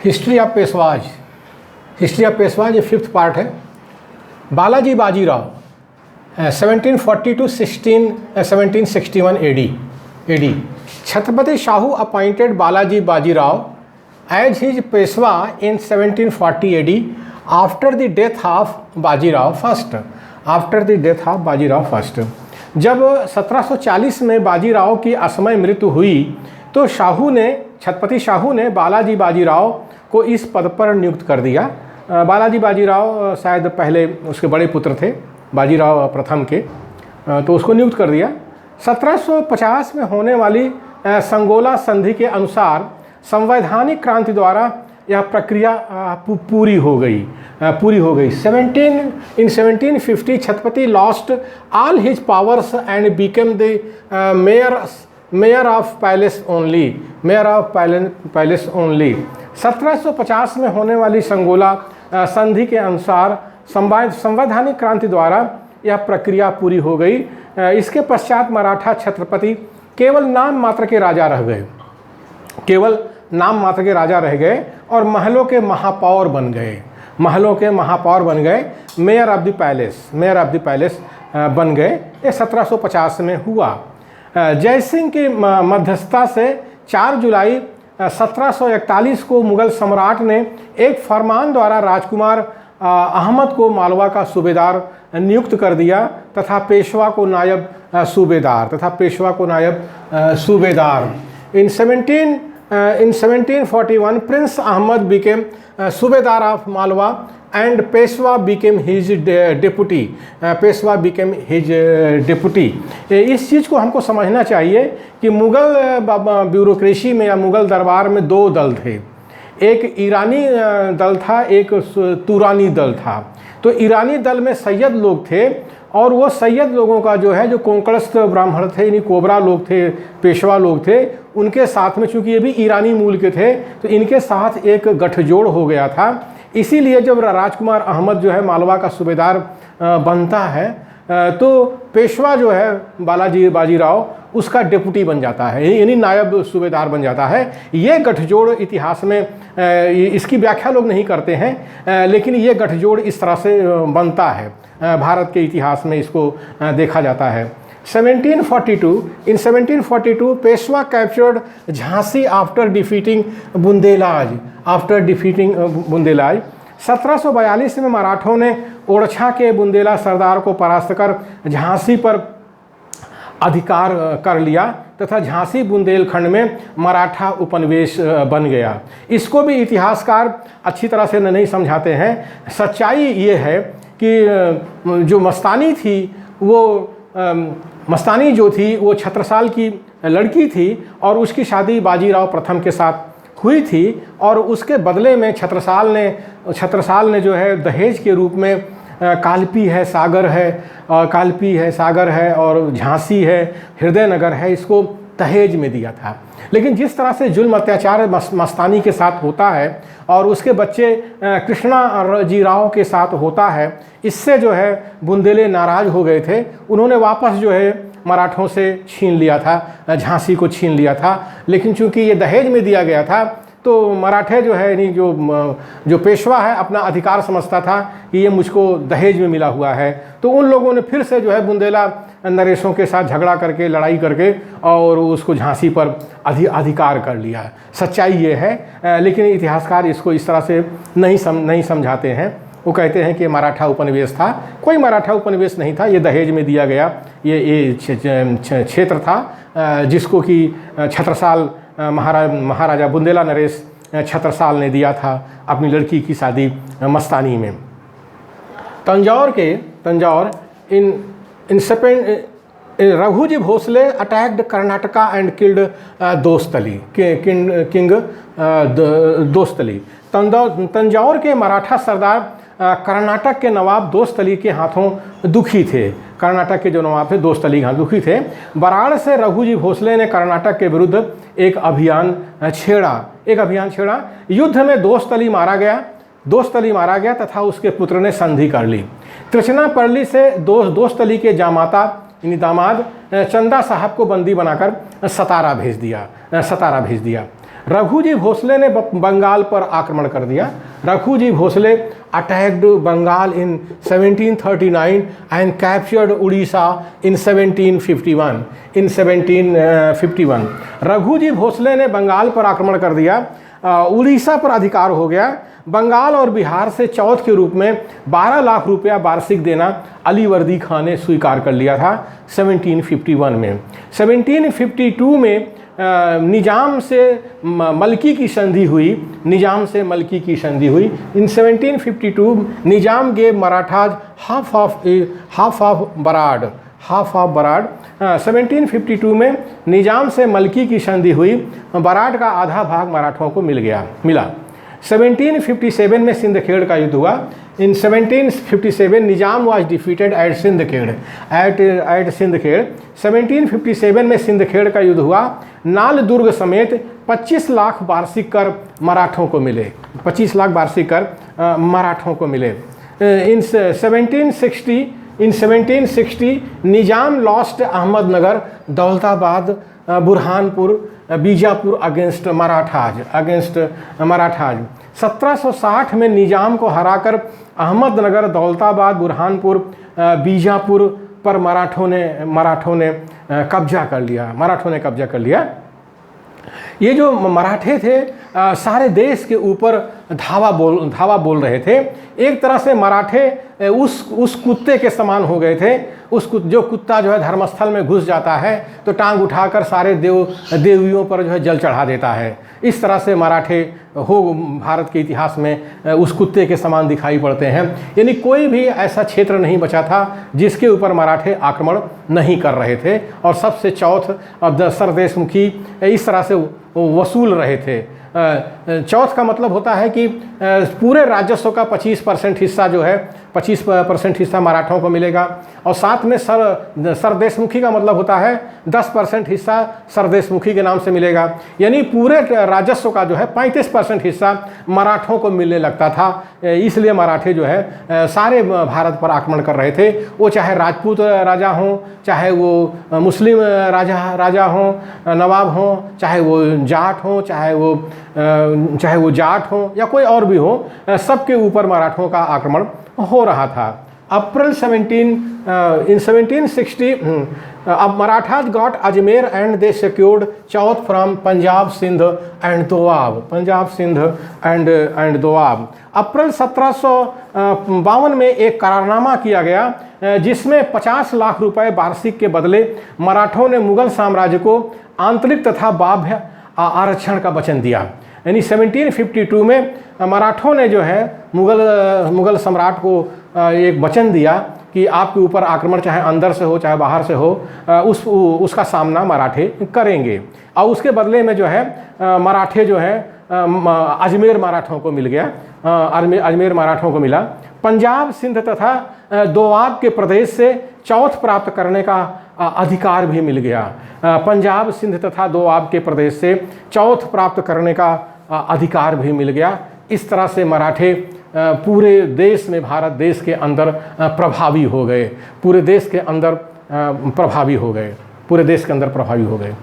History of Peshwas. History of Peshwas ये 5th part है। Balaji Bajirao 1740 to 1761 AD। Chhatrapati Shahu appointed Balaji Bajirao as his Peshwa in 1740 AD after the death of Bajirao first. After the death of Bajirao first, जब 1740 में बाजीराव की असमय मृत्यु हुई तो छत्रपति शाहू ने बालाजी बाजीराव को इस पद पर नियुक्त कर दिया। बालाजी बाजीराव शायद पहले उसके बड़े पुत्र थे बाजीराव प्रथम के, तो उसको नियुक्त कर दिया। 1750 में होने वाली संगोला संधि के अनुसार संवैधानिक क्रांति द्वारा यह प्रक्रिया पूरी हो गई। इन 1750 Chhatrapati lost all his powers and became the mayor of palace only. 1750 में होने वाली संगोला संधि के अनुसार संवैधानिक क्रांति द्वारा यह प्रक्रिया पूरी हो गई। इसके पश्चात मराठा छत्रपति केवल नाम मात्र के राजा रह गए। केवल नाम मात्र के राजा रह गए और महलों के महापौर बन गए। मेयर ऑफ द पैलेस बन गए। ये 1750 में हुआ। जयसिंह की मध्यस्थता से 4 जुलाई 1741 को मुगल सम्राट ने एक फरमान द्वारा राजकुमार अहमद को मालवा का सूबेदार नियुक्त कर दिया तथा पेशवा को नायब सूबेदार। In 1741 Prince Ahmad became सूबेदार of Malwa and Peshwa became his deputy। इस चीज़ को हमको समझना चाहिए कि मुग़ल ब्यूरोक्रेसी में या मुग़ल दरबार में 2 दल थे। एक ईरानी दल था, एक तुरानी दल था। तो ईरानी दल में सैयद लोग थे और वो सैयद लोगों का जो कोंकणस्थ ब्राह्मण थे, यानी कोबरा लोग थे, पेशवा लोग थे, उनके साथ में चूँकि ये भी ईरानी मूल के थे तो इनके साथ एक गठजोड़ हो गया था। इसीलिए जब राजकुमार अहमद मालवा का सूबेदार बनता है तो पेशवा बालाजी बाजीराव उसका डेपुटी बन जाता है, यानी नायब सूबेदार बन जाता है। ये गठजोड़ इतिहास में इसकी व्याख्या लोग नहीं करते हैं, लेकिन ये गठजोड़ इस तरह से बनता है। भारत के इतिहास में इसको देखा जाता है। 1742 Peshwa captured Jhansi after defeating Bundelas. 1742 में मराठों ने ओरछा के बुंदेला सरदार को परास्त कर झांसी पर अधिकार कर लिया तथा झांसी बुंदेलखंड में मराठा उपनिवेश बन गया। इसको भी इतिहासकार अच्छी तरह से नहीं समझाते हैं। सच्चाई ये है कि जो मस्तानी जो थी वो छत्रसाल की लड़की थी और उसकी शादी बाजीराव प्रथम के साथ हुई थी और उसके बदले में छत्रसाल ने दहेज के रूप में कालपी है, सागर है और झांसी है, हृदयनगर है, इसको दहेज में दिया था। लेकिन जिस तरह से जुल्म अत्याचार मस्तानी के साथ होता है और उसके बच्चे कृष्णा जी राव के साथ होता है, इससे बुंदेले नाराज़ हो गए थे। उन्होंने वापस मराठों से छीन लिया था, झांसी को छीन लिया था। लेकिन चूंकि ये दहेज में दिया गया था तो मराठे यानी जो पेशवा है अपना अधिकार समझता था कि ये मुझको दहेज में मिला हुआ है। तो उन लोगों ने फिर से बुंदेला नरेशों के साथ झगड़ा करके, लड़ाई करके और उसको झांसी पर अधिकार कर लिया। सच्चाई ये है, लेकिन इतिहासकार इसको इस तरह से नहीं समझाते हैं। वो कहते हैं कि मराठा उपनिवेश था। कोई मराठा उपनिवेश नहीं था, ये दहेज में दिया गया ये क्षेत्र था जिसको कि छत्रसाल महाराजा बुंदेला नरेश छत्रसाल ने दिया था अपनी लड़की की शादी मस्तानी में। Tanjore Raghuji Bhosle attacked Karnataka and killed Dost Ali king Dost Ali. Tanjore के मराठा सरदार कर्नाटक के नवाब दोस्तली के हाथों दुखी थे। कर्नाटक के जो नवाब थे दोस्तली के हाथ दुखी थे। वाराणसी से रघुजी भोसले ने कर्नाटक के विरुद्ध एक अभियान छेड़ा। युद्ध में दोस्तली मारा गया तथा उसके पुत्र ने संधि कर ली। त्रिचनापल्ली से दोस्तली के जामाता यानी दामाद चंदा साहब को बंदी बनाकर सतारा भेज दिया। रघुजी भोसले ने बंगाल पर आक्रमण कर दिया। Raghuji Bhosle attacked Bengal in 1739 and captured Orissa in 1751। Raghuji Bhosle ने बंगाल पर आक्रमण कर दिया, उड़ीसा पर अधिकार हो गया। बंगाल और बिहार से चौथ के रूप में 12 लाख रुपया वार्षिक देना अलीवर्दी खान ने स्वीकार कर लिया था 1751 में। 1752 में निजाम से मलकी की संधि हुई। In 1752 Nizam gave Marathas half of Berar. 1752 में निजाम से मलकी की संधि हुई, बराड का आधा भाग मराठों को मिला। 1757 में सिंदखेड़ का युद्ध हुआ। इन 1757 निजाम वाज डिफीटेड एट सिंदखेड़। 1757 में सिंदखेड़ का युद्ध हुआ। नाल दुर्ग समेत 25 लाख वार्षिक कर मराठों को मिले। 25 लाख वार्षिक कर मराठों को मिले। In 1760 Nizam lost Ahmednagar, Daulatabad, Burhanpur, Bijapur against Marathas. 1760 में निजाम को हराकर अहमदनगर, दौलताबाद, बुरहानपुर, बीजापुर पर मराठों ने कब्जा कर लिया। ये जो मराठे थे सारे देश के ऊपर धावा बोल रहे थे। एक तरह से मराठे उस कुत्ते के समान हो गए थे। जो कुत्ता जो है धर्मस्थल में घुस जाता है तो टांग उठाकर सारे देवियों पर जो है जल चढ़ा देता है। इस तरह से मराठे भारत के इतिहास में उस कुत्ते के समान दिखाई पड़ते हैं। यानी कोई भी ऐसा क्षेत्र नहीं बचा था जिसके ऊपर मराठे आक्रमण नहीं कर रहे थे। और सबसे चौथ सरदेशमुखी इस तरह से वसूल रहे थे। चौथ का मतलब होता है कि पूरे राजस्व का 25% हिस्सा जो है 25% हिस्सा मराठों को मिलेगा। और साथ में सरदेशमुखी का मतलब होता है 10% हिस्सा सरदेशमुखी के नाम से मिलेगा। यानी पूरे राजस्व का जो है 35% हिस्सा मराठों को मिलने लगता था। इसलिए मराठे जो है सारे भारत पर आक्रमण कर रहे थे। वो चाहे राजपूत राजा हों, चाहे वो मुस्लिम राजा हों, नवाब हों, चाहे वो जाट हों, चाहे वो जाट हों या कोई और भी हो, सबके ऊपर मराठों का आक्रमण हो रहा था। अप्रैल 1760 अब Marathas got Ajmer and they secured chauth from Punjab Sindh and Doab. April 1752 में एक करारनामा किया गया जिसमें 50 लाख रुपए वार्षिक के बदले मराठों ने मुगल साम्राज्य को आंतरिक तथा बाह्य आरक्षण का वचन दिया। यानी 1752 में मराठों ने जो है मुगल सम्राट को एक वचन दिया कि आपके ऊपर आक्रमण चाहे अंदर से हो चाहे बाहर से हो, उसका सामना मराठे करेंगे। और उसके बदले में जो है मराठे जो है अजमेर मराठों को मिल गया। अजमेर मराठों को मिला। पंजाब सिंध तथा दोआब के प्रदेश से चौथ प्राप्त करने का अधिकार भी मिल गया। पंजाब सिंध तथा दोआब के प्रदेश से चौथ प्राप्त करने का अधिकार भी मिल गया। इस तरह से मराठे पूरे देश में, भारत देश के अंदर प्रभावी हो गए। पूरे देश के अंदर प्रभावी हो गए।